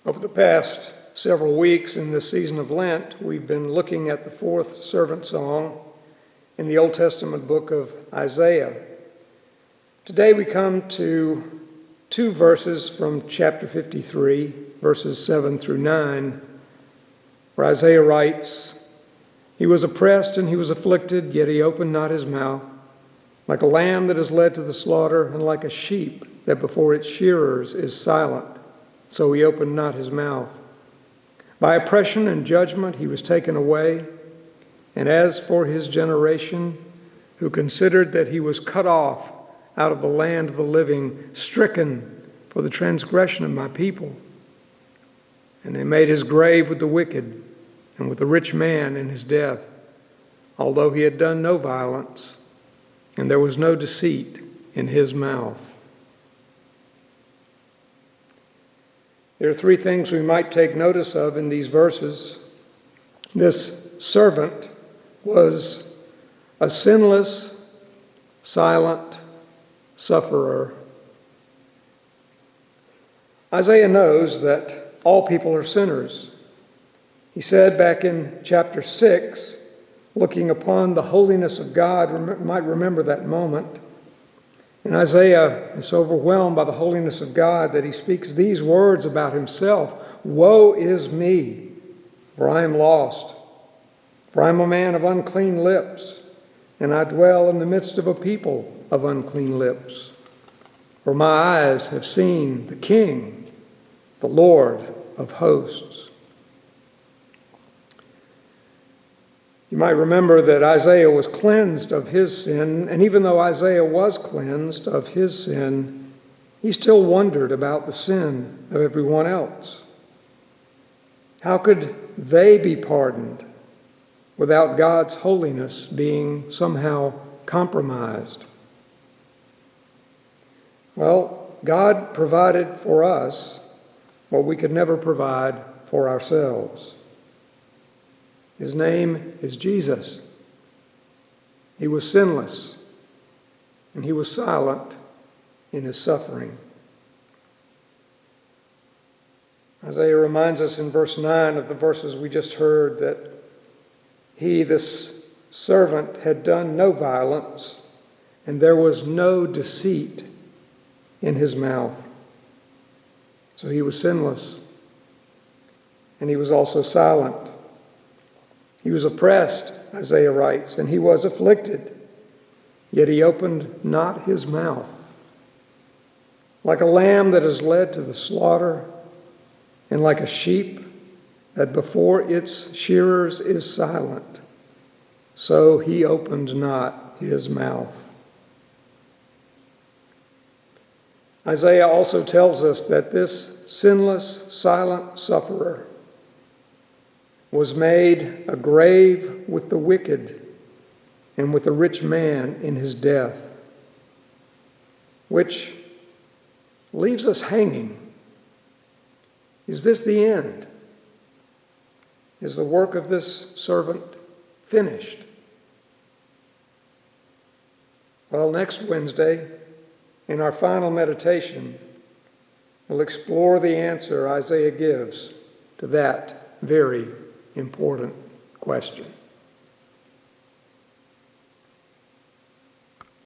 Over the past several weeks in this season of Lent, we've been looking at the fourth servant song in the Old Testament book of Isaiah. Today we come to two verses from chapter 53, verses 7 through 9, where Isaiah writes, "He was oppressed and he was afflicted, yet he opened not his mouth. Like a lamb that is led to the slaughter, and like a sheep that before its shearers is silent, so he opened not his mouth. By oppression and judgment he was taken away. And as for his generation, who considered that he was cut off out of the land of the living, stricken for the transgression of my people. And they made his grave with the wicked and with the rich man in his death, although he had done no violence, and there was no deceit in his mouth." There are three things we might take notice of in these verses. This servant was a sinless, silent sufferer. Isaiah knows that all people are sinners. He said back in chapter 6, looking upon the holiness of God, might remember that moment. And Isaiah is overwhelmed by the holiness of God that he speaks these words about himself: "Woe is me, for I am lost. For I am a man of unclean lips, and I dwell in the midst of a people of unclean lips. For my eyes have seen the King, the Lord of hosts." You might remember that Isaiah was cleansed of his sin, and even though Isaiah was cleansed of his sin, he still wondered about the sin of everyone else. How could they be pardoned without God's holiness being somehow compromised? Well, God provided for us what we could never provide for ourselves. His name is Jesus. He was sinless, and he was silent in his suffering. Isaiah reminds us in verse 9 of the verses we just heard that he, this servant, had done no violence, and there was no deceit in his mouth. So he was sinless, and he was also silent. He was oppressed, Isaiah writes, and he was afflicted, yet he opened not his mouth. Like a lamb that is led to the slaughter, and like a sheep that before its shearers is silent, so he opened not his mouth. Isaiah also tells us that this sinless, silent sufferer was made a grave with the wicked and with the rich man in his death, which leaves us hanging. Is this the end? Is the work of this servant finished? Well, next Wednesday, in our final meditation, we'll explore the answer Isaiah gives to that very important question.